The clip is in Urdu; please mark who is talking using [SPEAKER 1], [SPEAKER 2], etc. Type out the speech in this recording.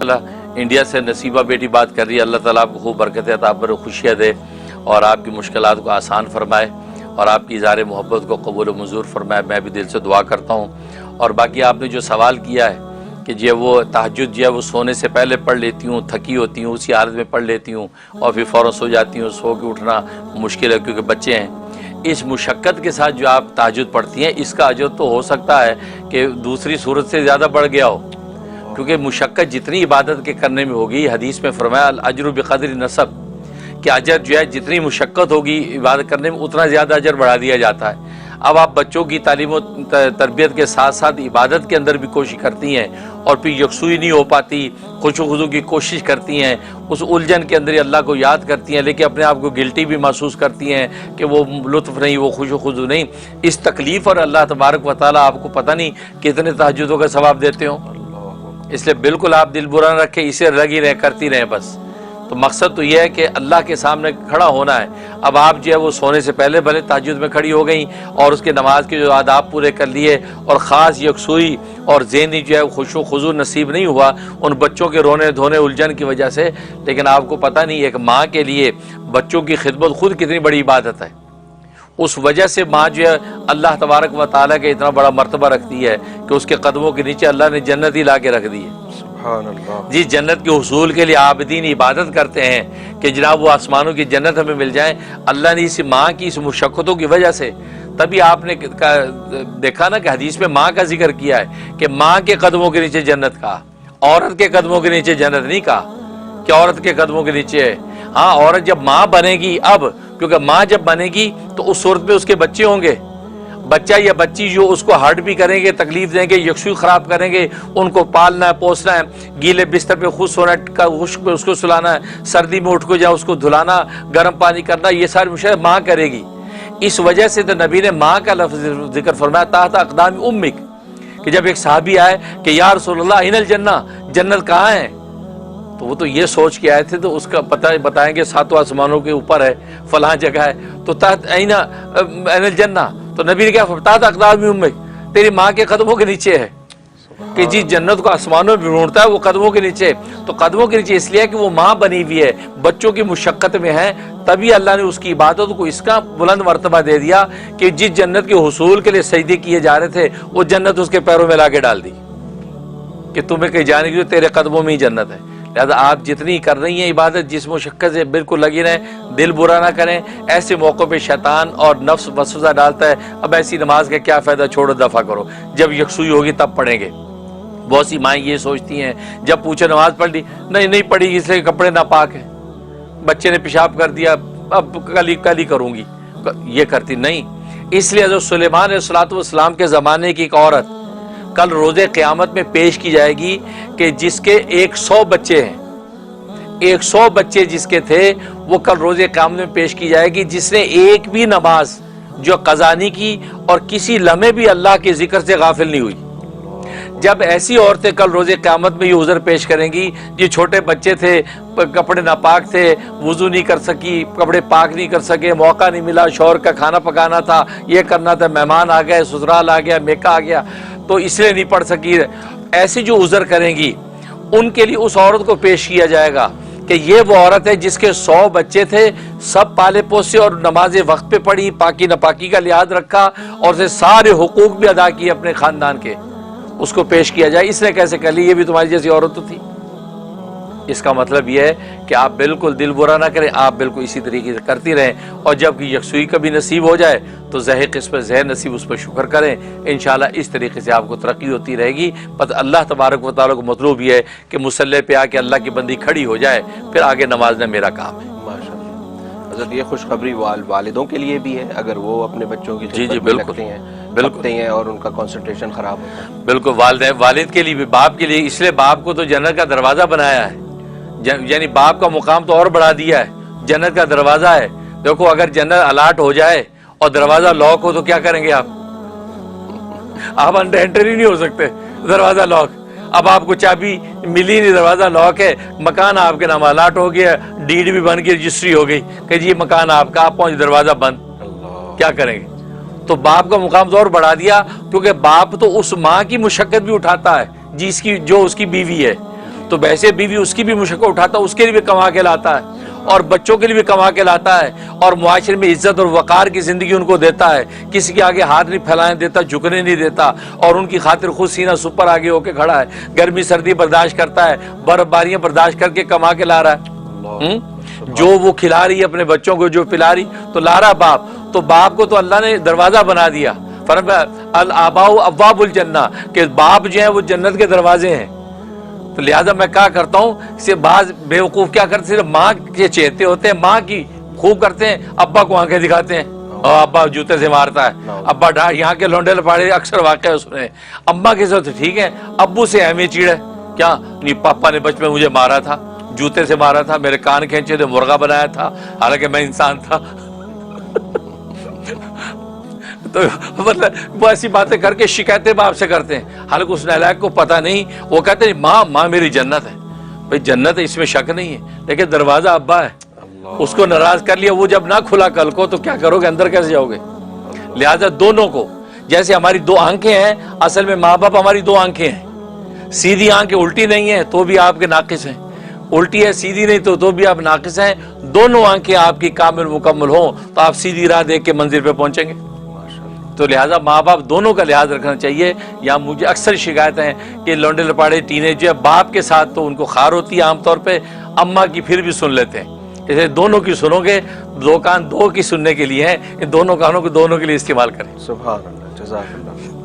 [SPEAKER 1] انڈیا سے نصیبہ بیٹی بات کر رہی ہے، اللہ تعالیٰ آپ کو خوب برکت عطا، آپ پر خوشیاں دے اور آپ کی مشکلات کو آسان فرمائے اور آپ کی اظہار محبت کو قبول و منظور فرمائے، میں بھی دل سے دعا کرتا ہوں۔ اور باقی آپ نے جو سوال کیا ہے کہ جو وہ تہجد جو ہے وہ سونے سے پہلے پڑھ لیتی ہوں، تھکی ہوتی ہوں، اسی حالت میں پڑھ لیتی ہوں اور پھر فوراً سو جاتی ہوں، سو کے اٹھنا مشکل ہے کیونکہ بچے ہیں۔ اس مشقت کے ساتھ جو آپ تہجد پڑھتی ہیں اس کا اجر تو ہو سکتا ہے کہ دوسری صورت سے زیادہ بڑھ گیا ہو، کیونکہ مشقت جتنی عبادت کے کرنے میں ہوگی، حدیث میں فرمایا الاجر بقدر نصب، کہ اجر جو ہے جتنی مشقت ہوگی عبادت کرنے میں اتنا زیادہ اجر بڑھا دیا جاتا ہے۔ اب آپ بچوں کی تعلیم و تربیت کے ساتھ ساتھ عبادت کے اندر بھی کوشش کرتی ہیں اور پھر یکسوئی نہیں ہو پاتی، خشوع و خضوع کی کوشش کرتی ہیں، اس الجھن کے اندر ہی اللہ کو یاد کرتی ہیں، لیکن اپنے آپ کو گلٹی بھی محسوس کرتی ہیں کہ وہ لطف نہیں، وہ خشوع و خضوع نہیں، اس تکلیف اور اللہ تبارک و تعالیٰ آپ کو پتہ نہیں کتنے تہجدوں کا ثواب دیتے ہوں۔ اس لیے بالکل آپ دل برا نہ رکھیں، اسے لگی رہیں، کرتی رہیں بس۔ تو مقصد تو یہ ہے کہ اللہ کے سامنے کھڑا ہونا ہے۔ اب آپ جو ہے وہ سونے سے پہلے بھلے تہجد میں کھڑی ہو گئیں اور اس کے نماز کے جو آداب پورے کر لیے اور خاص یکسوئی اور ذہنی جو ہے خشوع و خضوع نصیب نہیں ہوا ان بچوں کے رونے دھونے الجھن کی وجہ سے، لیکن آپ کو پتہ نہیں ایک ماں کے لیے بچوں کی خدمت خود کتنی بڑی عبادت ہے۔ اس وجہ سے ماں جو ہے اللہ تبارک و تعالیٰ کے اتنا بڑا مرتبہ رکھتی ہے کہ اس کے قدموں کے نیچے اللہ نے جنت ہی لا کے رکھ دی ہے۔
[SPEAKER 2] سبحان اللہ۔
[SPEAKER 1] جس جنت کے حصول کے لیے عابدین عبادت کرتے ہیں کہ جناب وہ آسمانوں کی جنت ہمیں مل جائیں، اللہ نے اس ماں کی اس مشقتوں کی وجہ سے، تبھی آپ نے دیکھا نا کہ حدیث میں ماں کا ذکر کیا ہے کہ ماں کے قدموں کے نیچے جنت کہا، عورت کے قدموں کے نیچے جنت نہیں کہا کہ عورت کے قدموں کے نیچے ہے۔ ہاں عورت جب ماں بنے گی، اب کیونکہ ماں جب بنے گی تو اس صورت میں اس کے بچے ہوں گے، بچہ یا بچی جو اس کو ہرٹ بھی کریں گے، تکلیف دیں گے، یکسوئی خراب کریں گے، ان کو پالنا ہے، پوسنا ہے، گیلے بستر پہ خود سونا ہے، خشک پہ اس کو سلانا ہے، سردی میں اٹھ کو جا اس کو دھلانا، گرم پانی کرنا، یہ ساری مشکلات ماں کرے گی۔ اس وجہ سے تو نبی نے ماں کا لفظ ذکر فرمایا تحت اقدام امک، کہ جب ایک صحابی آئے کہ یا رسول اللہ این الجنہ، جنت کہاں ہے؟ تو وہ تو یہ سوچ کے آئے تھے تو اس کا پتہ بتائیں گے ساتوں آسمانوں کے اوپر ہے، فلاں جگہ ہے، تو تحت این الجنہ، تو نبی نے کیا فرمایا تحت اقدام امک، تیری ماں کے قدموں کے نیچے ہے، کہ جس جنت کو آسمانوں میں ڈھونڈتا ہے وہ قدموں کے نیچے، تو قدموں کے نیچے اس لیے کہ وہ ماں بنی ہوئی ہے، بچوں کی مشقت میں ہے، تبھی اللہ نے اس کی عبادت کو اس کا بلند مرتبہ دے دیا کہ جس جنت کے حصول کے لیے سجدے کیے جا رہے تھے وہ جنت اس کے پیروں میں لا کے ڈال دی کہ تمہیں کہیں جانے کی تیرے قدموں میں ہی جنت ہے۔ لہذا آپ جتنی کر رہی ہیں عبادت جس مشقت سے بالکل لگی رہیں، دل برا نہ کریں، ایسے موقع پہ شیطان اور نفس وسوسہ ڈالتا ہے اب ایسی نماز کا کیا فائدہ، چھوڑو دفع کرو، جب یکسوئی ہوگی تب پڑھیں گے۔ بہت سی مائیں یہ سوچتی ہیں جب پوچھے نماز پڑھ لی، نہیں پڑھی اس لیے کپڑے ناپاک ہیں، بچے نے پیشاب کر دیا اب کل ہی کروں گی، یہ کرتی نہیں۔ اس لیے حضرت سلیمان علیہ الصلوۃ والسلام کے زمانے کی ایک عورت کل روز قیامت میں پیش کی جائے گی کہ جس کے 100 بچے ہیں، 100 بچے جس کے تھے وہ کل روز قیامت میں پیش کی جائے گی، جس نے ایک بھی نماز جو قضا نہیں کی اور کسی لمحے بھی اللہ کے ذکر سے غافل نہیں ہوئی۔ جب ایسی عورتیں کل روز قیامت میں یہ عذر پیش کریں گی، یہ چھوٹے بچے تھے، کپڑے ناپاک تھے، وضو نہیں کر سکی، کپڑے پاک نہیں کر سکے، موقع نہیں ملا، شوہر کا کھانا پکانا تھا، یہ کرنا تھا، مہمان آ گئے، سسرال آ گیا، میکا آ گیا تو اس لیے نہیں پڑھ سکی، ایسی جو عذر کریں گی ان کے لیے اس عورت کو پیش کیا جائے گا کہ یہ وہ عورت ہے جس کے 100 بچے تھے، سب پالے پوسے اور نماز وقت پہ پڑھی، پاکی ناپاکی کا لحاظ رکھا اور اسے سارے حقوق بھی ادا کیے اپنے خاندان کے، اس کو پیش کیا جائے اس نے کیسے کر لی، یہ بھی تمہاری جیسی عورت تو تھی۔ اس کا مطلب یہ ہے کہ آپ بالکل دل برا نہ کریں، آپ بالکل اسی طریقے سے کرتی رہیں، اور جب یکسوئی کبھی نصیب ہو جائے تو زہر قسمت زہر نصیب اس پر شکر کریں، انشاءاللہ اس طریقے سے آپ کو ترقی ہوتی رہے گی۔ پتہ اللہ تبارک و تعالیٰ کو مطلوب یہ ہے کہ مصلی پہ آ کے اللہ کی بندی کھڑی ہو جائے، پھر آگے نمازنا میرا کام ہے۔
[SPEAKER 2] حضرت یہ خوشخبری والدوں کے لیے بھی ہے اگر وہ اپنے بچوں کی خدمت میں لگتے ہیں، لگتے ہیں اور ان کا کنسنٹریشن خراب ہوتا ہے۔
[SPEAKER 1] بالکل، والد کے لیے بھی، باپ کے لیے، اس لیے باپ کو تو جنت کا دروازہ بنایا ہے، یعنی باپ کا مقام تو اور بڑھا دیا ہے، جنت کا دروازہ ہے۔ دیکھو اگر جنت الاٹ ہو جائے اور دروازہ لاک ہو تو کیا کریں گے آپ انٹر ہی نہیں ہو سکتے، دروازہ لاک، اب آپ کو چابی ملی نہیں، دروازہ لاک ہے، مکان آپ کے نام الاٹ ہو گیا، ڈیڈ بھی بن کے رجسٹری ہو گئی کہ جی مکان آپ کا، آپ پہنچ دروازہ بند، کیا کریں گے؟ تو باپ کا مقام تو اور بڑھا دیا، کیونکہ باپ تو اس ماں کی مشقت بھی اٹھاتا ہے جو اس کی بیوی ہے، تو ویسے بیوی اس کی بھی مشقت اٹھاتا ہے، اس کے لیے بھی کما کے لاتا ہے اور بچوں کے لیے بھی کما کے لاتا ہے، اور معاشرے میں عزت اور وقار کی زندگی ان کو دیتا ہے، کسی کے آگے ہاتھ نہیں پھیلانے دیتا، جھکنے نہیں دیتا، اور ان کی خاطر خود سینہ سپر آگے ہو کے کھڑا ہے، گرمی سردی برداشت کرتا ہے، برف باریاں برداشت کر کے کما کے لا رہا ہے۔ جو وہ کھلا رہی ہے اپنے بچوں کو، جو پلا رہی، تو لا رہا باپ، تو باپ کو تو اللہ نے دروازہ بنا دیا، فرمایا الآباء ابواب الجنہ، کہ باپ جو ہیں وہ جنت کے دروازے ہیں۔ تو لہٰذا میں کیا کرتا ہوں، سے بعض بیوقوف کیا کرتے ہیں، صرف ماں کے چہتے ہوتے ہیں، ماں کی خوب کرتے ہیں، ابا کو آنکھیں دکھاتے ہیں، اور ابا جوتے سے مارتا ہے، ابا یہاں کے لونڈے لپاڑے اکثر واقعہ سنے، اما کے ساتھ ٹھیک ہے، ابو سے اہم چیڑ ہے، کیا نہیں پاپا نے بچپن میں مجھے مارا تھا، جوتے سے مارا تھا، میرے کان کھینچے تھے، مرغا بنایا تھا، حالانکہ میں انسان تھا۔ تو مطلب وہ ایسی باتیں کر کے شکایتیں باپ سے کرتے ہیں، حالانکہ اس نالائق کو پتہ نہیں، وہ کہتے ہیں ماں میری جنت ہے، بھائی جنت ہے اس میں شک نہیں ہے، لیکن دروازہ ابا ہے، اس کو ناراض کر لیا، وہ جب نہ کھلا کل کو تو کیا کرو گے، اندر کیسے جاؤ گے؟ لہٰذا دونوں کو، جیسے ہماری دو آنکھیں ہیں، اصل میں ماں باپ ہماری دو آنکھیں ہیں، سیدھی آنکھ الٹی نہیں ہے تو بھی آپ کے ناقص ہیں، الٹی ہے سیدھی نہیں تو بھی آپ ناقص ہیں، دونوں آنکھیں آپ کی کامل مکمل ہوں تو آپ سیدھی راہ دیکھ کے منزل پہ پہنچیں گے۔ تو لہٰذا ماں باپ دونوں کا لحاظ رکھنا چاہیے۔ یا مجھے اکثر شکایتیں ہیں کہ لونڈے لپاڑے ٹینیجر باپ کے ساتھ تو ان کو خار ہوتی ہے عام طور پہ، اماں کی پھر بھی سن لیتے ہیں، اسے دونوں کی سنو گے، دو کان دو کی سننے کے لیے ہیں، ان دونوں کانوں کو دونوں کے لیے استعمال کریں۔
[SPEAKER 2] سبحان اللہ، جزاک اللہ۔